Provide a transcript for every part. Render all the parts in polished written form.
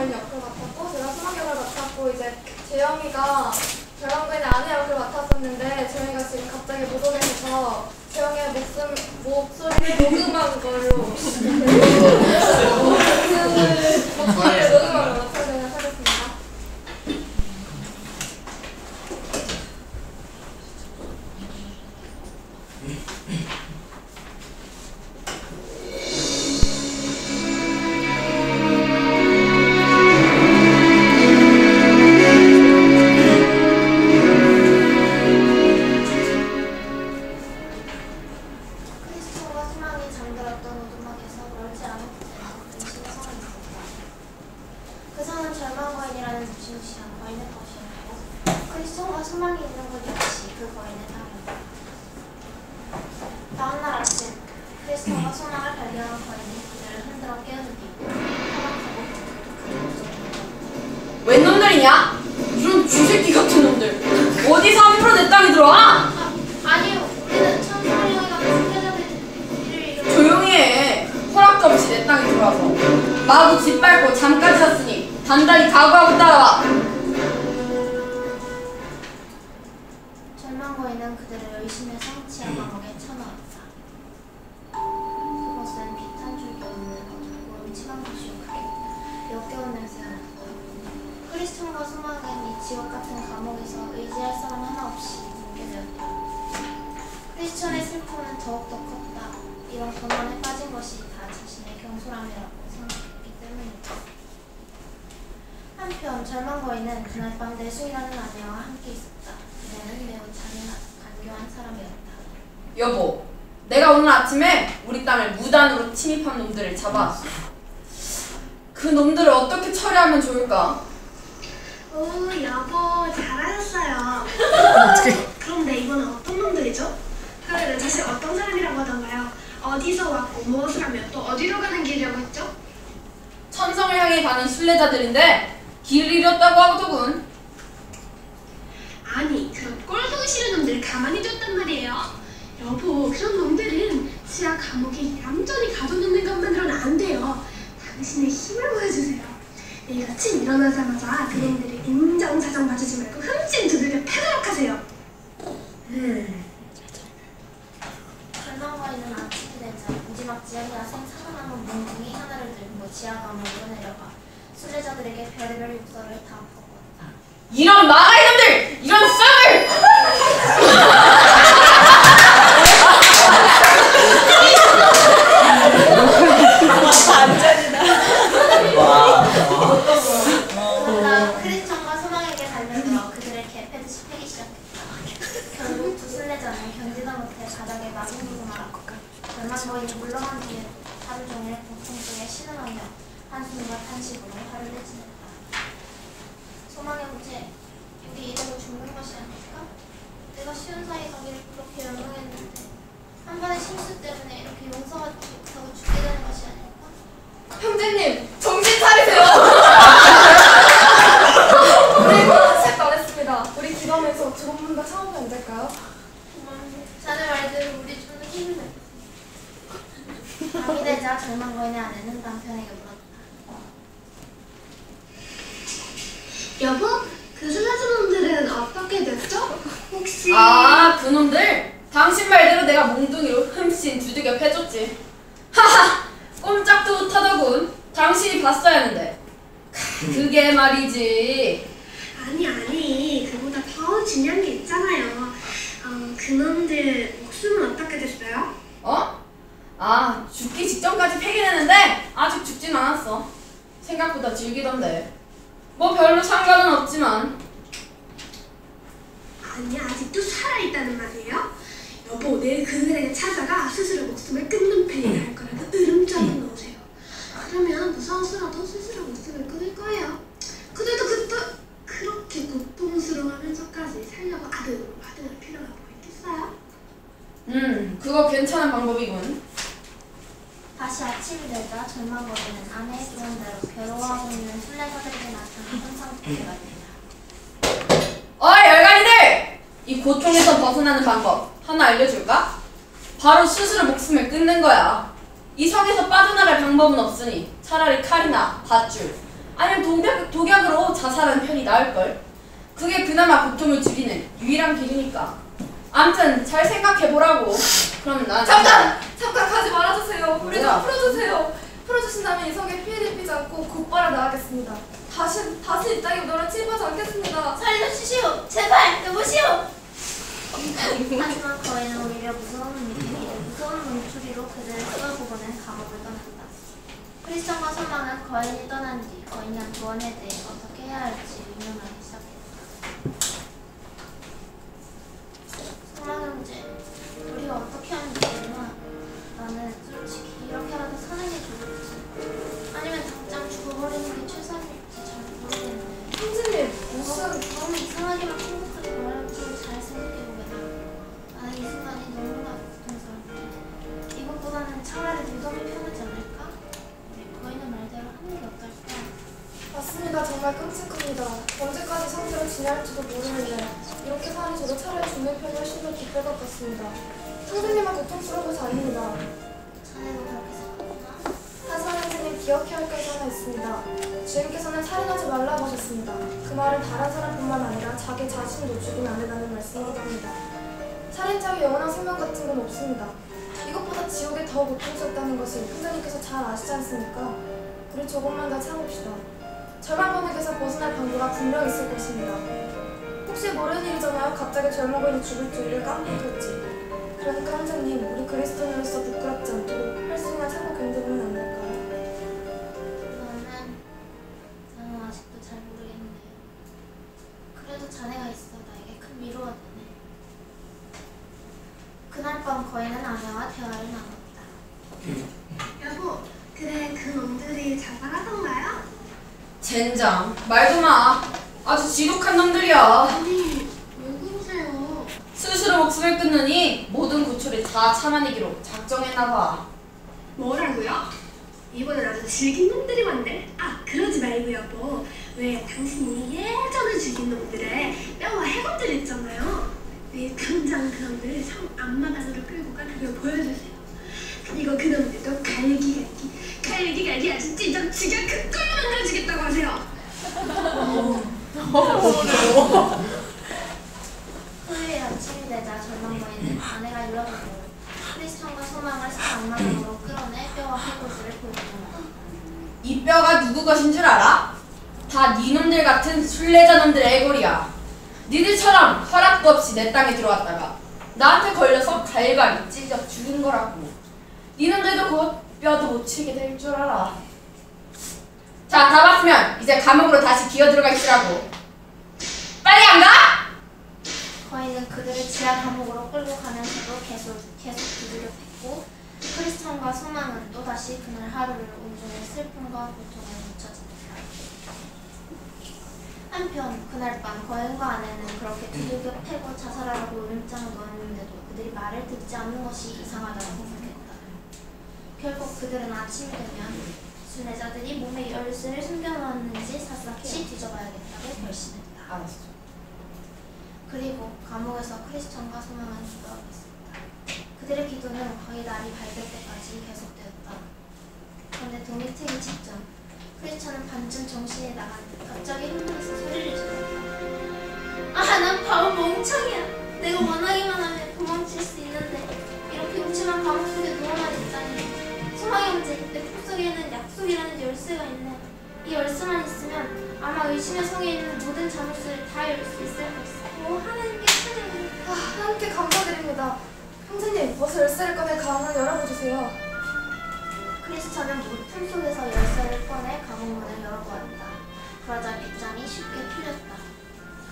거인 역을 맡았고, 제가 소망 역을 맡았고, 이제 재영이가 절망거인의 아내 역을 맡았었는데, 재영이가 지금 갑자기 무덤에 있어서 재영이의 목소리를 녹음한 걸로 목소리를 녹음한 걸로 찾아내도록 하겠습니다. 웬 놈들이냐? 이런 쥐새끼 같은 놈들 어디서 함부로 내 땅에 들어와? 아니요, 우리는 천사령이 같은 수혜자들을 조용히 해. 허락도 없이 내 땅에 들어와서 마구 짓밟고 잠까지 잤으니 단단히 각오하고 따라와. 절망거인은 그들을 의심의 성취한 감옥에 쳐넣었다. 그곳은 빛 한 줄기 없는 어둡고 음침한 곳이요 크게 역겨운 냄새가 났다. 크리스천과 소망은 이 지옥 같은 감옥에서 의지할 사람 하나 없이 묵게 되었다. 크리스천의 슬픔은 더욱더 컸다. 이런 고난에 빠진 것이 다 자신의 경솔함이라고 생각했기 때문이다. 한편 절망거인은 그날 밤 내숭이라는 아내와 함께 있었다. 그녀는 매우 잔인하고 간교한 사람이었다. 여보, 내가 오늘 아침에 우리 땅을 무단으로 침입한 놈들을 잡아왔어. 그 놈들을 어떻게 처리하면 좋을까? 오, 여보, 잘하셨어요. 그런데 이번엔 어떤 놈들이죠? 그들은 사실 어떤 사람이라고 하던가요? 어디서 왔고 무엇을 하며 또 어디로 가는 길이라고 했죠? 천성을 향해 가는 순례자들인데 길을 잃었다고 하더군. 아니, 그런 꼴보기 싫은 놈들을 가만히 뒀단 말이에요. 여보, 그런 놈들은 지하 감옥에 얌전히 가둬놓는 것만으로는 안 돼요. 당신의 힘을 보여주세요. 내일 아침 일어나자마자 그놈들을 인정사정 봐주지 말고 흠씬 두들겨 패도록 하세요. 절망거인은 아침이 되자 무지막지한 야생 살아남은 몽둥이 하나를 들고 지하 감옥으로 내려가 순례자들에게 별의별 욕설을 다 퍼부었다. 이런 마가이 놈들! 이런 쌍을! 그러다 크리스천과 소망에게 달려들어 그들을 개패듯이 패기 시작했다. 결국 두 순례자는 견디다 못해 바닥에 마구마구 말았고 절망거인이 물러간 뒤에 하루 종일 고통 속에 신음하며 한숨과 탄식으로 하루를 지냈다. 소망의 무죄, 우리 이대로 죽는 것이 아닐까? 내가 쉬운 사이 가기를 그렇게 열망했는데 한 번의 실수 때문에 이렇게 용서하지 못하고 죽게 되는 것이 아닐까? 형제님, 정신 차리세요! 우리 실수 안 했습니다. 우리 기도하면서 두 번만 더 참으면 안 될까요? 자네 말대로 우리 좀 힘을 내. 밤이 되자 절망거인의 아내는 남편에게 물었다. 여보, 그 순례자 놈들은 어떻게 됐죠? 혹시... 아, 그놈들? 당신 말대로 내가 몽둥이로 흠씬 두들겨 패줬지. 하하! 꼼짝도 못하더군. 당신이 봤어야 하는데. 그게 말이지. 아니, 그보다 더 중요한 게 있잖아요. 그놈들 목숨은 어떻게 됐어요? 어? 아, 죽기 직전까지 패긴 했는데 아직 죽진 않았어. 생각보다 질기던데. 뭐 별로 상관은 없지만. 아니, 아직도 살아있다는 말이에요? 여보, 내일 그들에게 찾아가 스스로 목숨을 끊는 편이 날 거라고 으름장을 놓으세요. 그러면 무서워서라도 스스로 목숨을 끊을 거예요. 그들도 그렇게 고통스러워하면서까지 살려고 아등아등할 필요가 뭐 있겠어요? 그거 괜찮은 방법이군. 다시 아침이 되자 절망거인은 아내의 조언대로 괴로워하고 있는 순례자들에게 나타난 현상부터가 된다. 어이, 열간이들! 이 고통에서 벗어나는 방법 하나 알려줄까? 바로 스스로 목숨을 끊는 거야. 이 성에서 빠져나갈 방법은 없으니 차라리 칼이나 밧줄 아니면 독약으로 자살하는 편이 나을걸. 그게 그나마 고통을 줄이는 유일한 길이니까. 암튼 잘 생각해보라고. 그럼 난 잠깐 가지 말아주세요. 우리 뭐야? 좀 풀어주세요. 풀어주신다면 이성에 피해를 입히지 않고 곧바로 나가겠습니다. 다시 이 땅에 너랑 침입하지 않겠습니다. 살려주시오. 제발 여보시오. 하지만 거인은 오히려 무서운 눈초리로 그들을 끌어보고는 감옥을 떠난다. 크리스천과 소망은 거인이 떠난 뒤 거인이란 조언에 대해 어떻게 해야 할지 의논하기 시작했다. 소망 형제, 우리가 어떻게 하면 되나? 나는 솔직히 이렇게라도 사는 게 좋을지 아니면 당장 죽어버리는 게 최선일지 잘 모르겠네. 형제님 무슨 너무 이상하게만 행복하게 말하는 잘 생각해보게나. 나는 이 순간이 너무나 고통스러울 때 이것보다는 차라리 무덤이 편하지 않을까? 우리 거인의 말대로 하는 게 어떨까? 맞습니다. 정말 끔찍합니다. 언제까지 상태를 지내할지도 모르는데 이렇게 사니 저도 차라리 죽는 편이 훨씬 더 기쁠 것 같습니다. 선생님은 고통스러워서 아닙니다. 자네도 그렇게 생각하구나? 하지만 선생님 기억해야 할 것이 하나 있습니다. 주님께서는 살인하지 말라고 하셨습니다. 그 말은 다른 사람뿐만 아니라 자기 자신도 죽이면 안 된다는 말씀이기도 합니다. 살인자의 영원한 생명 같은 건 없습니다. 이것보다 지옥이 더 고통스럽다는 것을 선생님께서 잘 아시지 않습니까? 우리 조금만 더 참읍시다. 절망번역에서 벗어날 방도가 분명 있을 것입니다. 혹시 모르는 일이잖아요. 갑자기 젊어보이니 죽을 줄을 깜빡했지. 그러니까 선생님, 우리 그리스도인으로서 부끄럽지 않도록 할 수 있는 참고 견뎌보면 안 될까요? 나는 아직도 잘 모르겠네. 그래도 자네가 있어 나에게 큰 위로가 되네. 그날 밤 거인은 아내와 대화를 나눴다. 여보, 그래 그 놈들이 자살하던가요? 젠장, 말도 마. 아주 지독한 놈들이야. 아니, 왜 그러세요? 스스로 목숨을 끊느니 모든 고초를 다 참아내기로 작정했나봐. 뭐라고요? 이번엔 아주 질긴 놈들이 왔네. 아, 그러지 말고 여보. 왜 당신이 예전에 죽인 놈들의 뼈와 해골들 있잖아요. 내일 당장 그 놈들을 성 앞마당으로 끌고 가 그걸 보여주세요. 그리고 그 놈들도 갈기갈기 아주 찢어 죽여 그 꼴로 만들어주겠다고 하세요. 토요일 아침이 되자 절망거인은 아내가 일러주고 크리스천과 소망을 성 앞마당으로 끌어내 뼈와 해골들을 보여주고 이 뼈가 누구 것인 줄 알아? 다 니놈들 같은 순례자 놈들의 애골이야. 니들처럼 허락도 없이 내 땅에 들어왔다가 나한테 걸려서 갈갈이 찢어 죽은 거라고. 니놈들도 곧 뼈도 못 치게 될 줄 알아. 자, 다 봤으면 이제 감옥으로 다시 기어 들어가 있으라고. 빨리 안 가? 거인은 그들을 지하 감옥으로 끌고 가면서도 계속 두드려 팼고 크리스천과 소망은 또다시 그날 하루를 온종일 슬픔과 고통에 묻혀진다. 한편 그날 밤 거인과 아내는 그렇게 두들겨 패고 자살하라고 울음장을 놓았는데도 그들이 말을 듣지 않는 것이 이상하다고 생각했다. 결국 그들은 아침이 되면 순례자들이 몸에 열쇠를 숨겨놓았는지 샅샅이 뒤져봐야겠다고 결심했다. 알았어. 그리고 감옥에서 크리스천과 소망은 기도하고 있었다. 그들의 기도는 거의 날이 밝을 때까지 계속되었다. 그런데 동이 트기 직전 크리스천은 반쯤 정신이 나간 듯 갑자기 흥분해서 소리를 질렀다. 아, 난 바보 멍청이야. 내가 원하기만 하면 도망칠 수 있는데 이렇게 음침한 감옥 속에 누워만 있다니. 소망 형제, 내 품속에는 약속이라는 열쇠가 있네. 이 열쇠만 있으면 아마 의심의 성에 있는 모든 자물쇠를 다 열 수 있을 것이다. 하나님께 찬양해. 하나님께 감사드립니다. 형제님, 어서 열쇠를 꺼내 가문을 열어보주세요. 크리스천은 품속에서 열쇠를 꺼내 감옥문을 열어보았다. 그러자 빗장이 쉽게 풀렸다.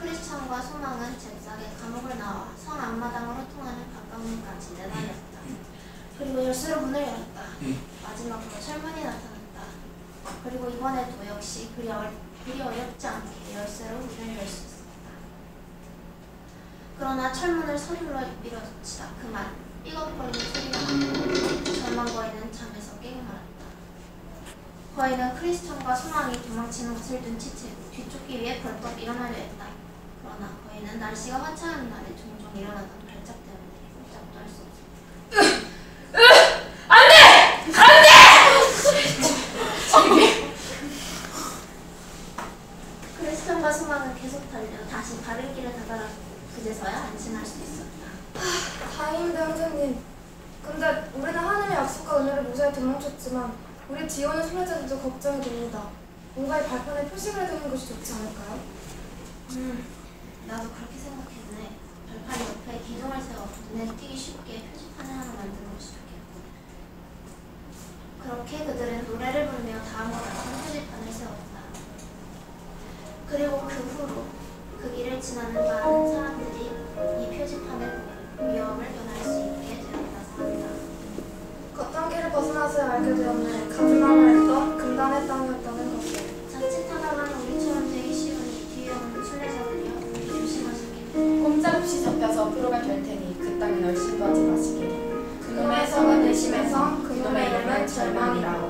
크리스천과 소망은 잽싸게 감옥을 나와 성 앞마당으로 통하는 가까운문까지 내달렸다. 그리고 열쇠로 문을 열었다. 마지막으로 철문이 나타났다. 그리고 이번에도 역시 그리 어렵지 않게 열쇠로 문을 열 수 있었다. 그러나 철문을 서둘러 밀어붙이다 그만 삐걱거리는 소리가 나고 절망거인은 잠에서 깨고 말았다. 거인은 크리스천과 소망이 도망치는 것을 눈치채고 뒤쫓기 위해 벌떡 일어나려 했다. 그러나 거인은 날씨가 화창한 날에 종종 일어나던 발작 때문에 꼼짝도 할 수 없었다. 안 돼! 안 돼! 희망과 소망은 계속 달려 다시 바른 길을 다다라 그제서야 안심할 수 있었다. 다행입니다, 형제님. 근데 우리는 하나님의 약속과 은혜를 무사히 도망쳤지만 우리 뒤에 오는 순례자들도 걱정이 됩니다. 뭔가 이 발판에 표식을 해두는 것이 좋지 않을까요? 나도 그렇게 생각했네. 발판 옆에 기둥을 세워 눈에 띄기 쉽게 표지판을 하나 만드는 것이 좋겠고. 그렇게 그들은 노래를 부르며 다음과 같은 표지판을 세웠다. 그리고 그 후로 그 길을 지나는 많은 사람들이 이 표지판을 보고 위험을 면할 수 있게 되었다고 한다. 걷던 길을 벗어나서 알게 되었네. 같은 마음을 했던 금단의 땅이었다는 것을. 자칫하다가는 우리처럼 되기 쉬우니 뒤에 오는 순례자들이여 우리 조심하시길. 꼼짝없이 잡혀서 표로가 될 테니 그 땅에 널 신도하지 마시길. 그놈의 성은 의심의 성, 그놈의 이름은 절망이라.